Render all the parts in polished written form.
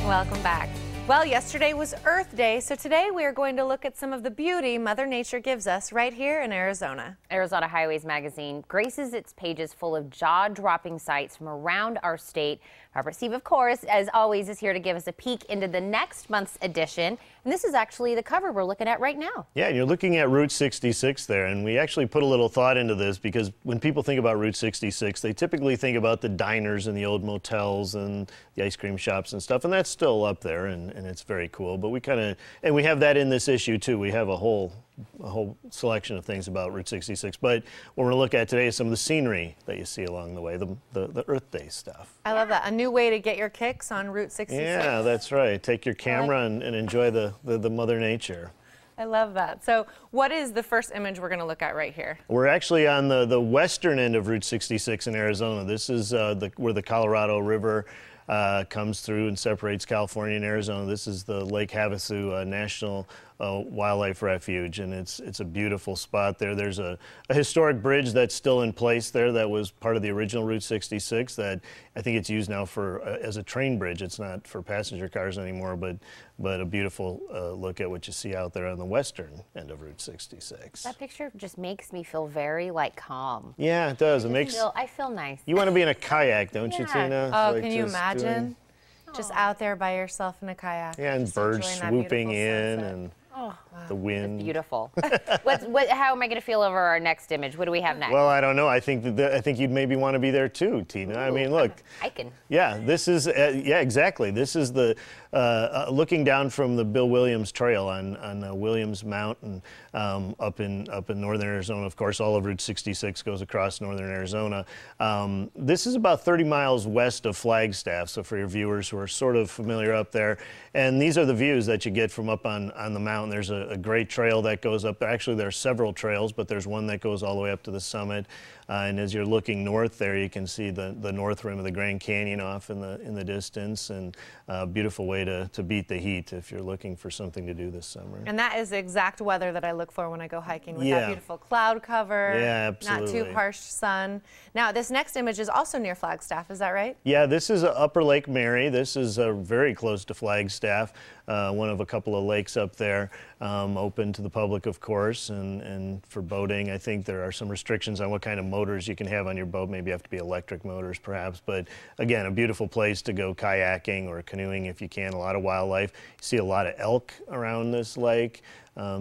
Welcome back. Well, yesterday was Earth Day, so today we are going to look at some of the beauty Mother Nature gives us right here in Arizona. Arizona Highways magazine graces its pages full of jaw-dropping sights from around our state. Robert Stieve, of course, as always, is here to give us a peek into the next month's edition. And this is actually the cover we're looking at right now. Yeah, and you're looking at Route 66 there, and we actually put a little thought into this because when people think about Route 66, they typically think about the diners and the old motels and the ice cream shops and stuff, and that's still up there, and it's very cool. But we and we have that in this issue too. We have a whole selection of things about Route 66. But what we're going to look at today is some of the scenery that you see along the way, the Earth Day stuff. I love that. A new way to get your kicks on Route 66. Yeah, that's right. Take your camera and enjoy the Mother Nature. I love that. So what is the first image we're going to look at right here? We're actually on the western end of Route 66 in Arizona. This is where the Colorado River comes through and separates California and Arizona. This is the Lake Havasu National Wildlife Refuge, and it's a beautiful spot there. There's a historic bridge that's still in place there that was part of the original Route 66 that I think it's used now for as a train bridge. It's not for passenger cars anymore, but a beautiful look at what you see out there on the western end of Route 66. That picture just makes me feel very calm. Yeah, it does. I feel nice. You want to be in a kayak, don't you, Tina? Oh, can you imagine? Just out there by yourself in a kayak. Yeah, and just birds swooping in and the wind. It's beautiful. How am I going to feel over our next image? What do we have next? Well, I don't know. I think you'd maybe want to be there too, Tina. Ooh, I mean, look. Hiking. Yeah, this is yeah, exactly. This is the looking down from the Bill Williams Trail on Williams Mountain up in northern Arizona. Of course, all of Route 66 goes across northern Arizona. This is about 30 miles west of Flagstaff. So for your viewers who are sort of familiar up there, and these are the views that you get from up on the mountain. There's a great trail that goes up there. Actually, there are several trails, but there's one that goes all the way up to the summit. And as you're looking north there, you can see the north rim of the Grand Canyon off in the distance, and a beautiful way to beat the heat if you're looking for something to do this summer. And that is the exact weather that I look for when I go hiking, with that beautiful cloud cover, yeah, absolutely. not too harsh sun. Now, this next image is also near Flagstaff, is that right? Yeah, this is Upper Lake Mary. This is very close to Flagstaff, one of a couple of lakes up there, open to the public, of course, and for boating. I think there are some restrictions on what kind of motors you can have on your boat. Maybe you have to be electric motors, perhaps. But again, a beautiful place to go kayaking or canoeing if you can. A lot of wildlife. You see a lot of elk around this lake.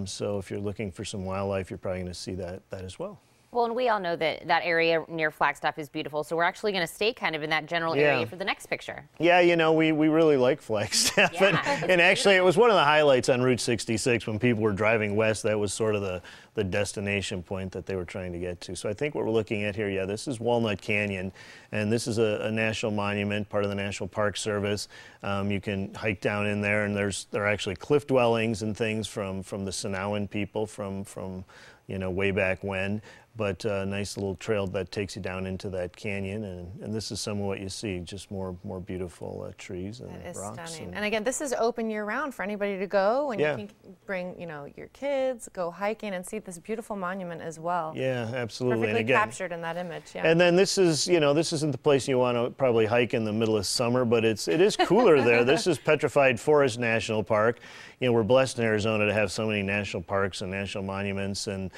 So if you're looking for some wildlife, you're probably going to see that as well. Well, and we all know that area near Flagstaff is beautiful, so we're actually going to stay kind of in that general area for the next picture. Yeah, you know, we really like Flagstaff. Yeah, and actually, it was one of the highlights on Route 66 when people were driving west. That was sort of the destination point that they were trying to get to. So I think what we're looking at here, this is Walnut Canyon, and this is a national monument, part of the National Park Service. You can hike down in there, and there are actually cliff dwellings and things from the Sonowan people from way back when. But a nice little trail that takes you down into that canyon, and this is some of what you see, just more beautiful trees and rocks. That is stunning. And again, this is open year-round for anybody to go, and you can bring your kids, go hiking, and see this beautiful monument as well. Yeah, absolutely. Perfectly and again, captured in that image. Yeah. And then this is, this isn't the place you want to probably hike in the middle of summer, but it is cooler there. This is Petrified Forest National Park. We're blessed in Arizona to have so many national parks and national monuments, and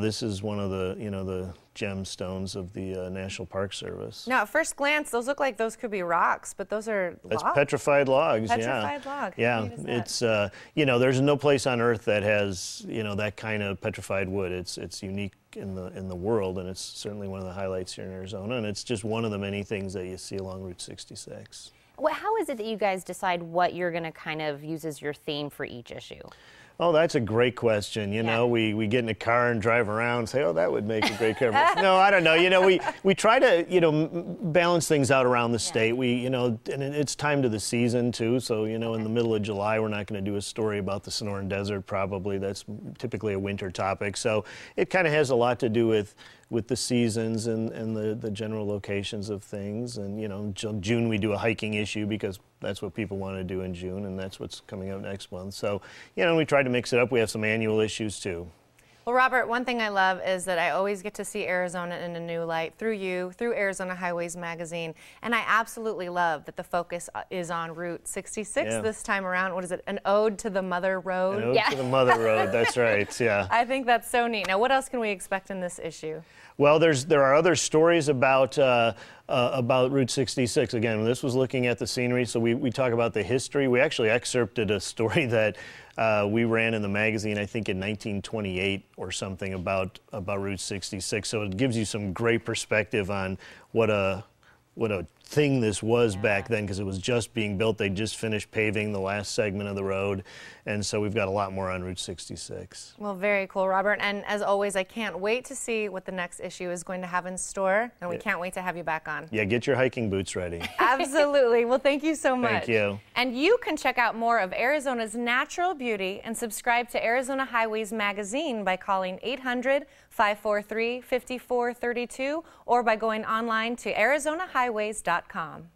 this is one of the the gemstones of the National Park Service. Now, at first glance, those look like those could be rocks, but those are logs? That's petrified logs. Petrified log. Yeah, it's there's no place on Earth that has that kind of petrified wood. It's unique in the world, and it's certainly one of the highlights here in Arizona, and it's just one of the many things that you see along Route 66. Well, how is it that you guys decide what you're going to kind of use as your theme for each issue? Oh, that's a great question. We get in a car and drive around and say, oh, that would make a great cover. No, I don't know. We try to, balance things out around the state. And it's time to the season too. So, in the middle of July, we're not going to do a story about the Sonoran Desert probably. That's typically a winter topic. So it kind of has a lot to do with the seasons and the general locations of things. And, June we do a hiking issue because that's what people want to do in June, and that's what's coming up next month. So, we try to mix it up. We have some annual issues too. Well, Robert, one thing I love is that I always get to see Arizona in a new light through you, through Arizona Highways magazine. And I absolutely love that the focus is on Route 66 this time around. What is it? An ode to the Mother Road? An ode to the Mother Road, that's right, yeah. I think that's so neat. Now, what else can we expect in this issue? Well, there are other stories about Route 66. Again, this was looking at the scenery, so we talk about the history. We actually excerpted a story that we ran in the magazine, I think in 1928 or something, about Route 66. So it gives you some great perspective on what a thing this was back then, because it was just being built. They just finished paving the last segment of the road, and so we've got a lot more on Route 66. Well, very cool, Robert. And as always, I can't wait to see what the next issue is going to have in store, and we can't wait to have you back on. Yeah, get your hiking boots ready. Absolutely. Well, thank you so much. Thank you. And you can check out more of Arizona's natural beauty and subscribe to Arizona Highways magazine by calling 800-543-5432 or by going online to arizonahighways.com.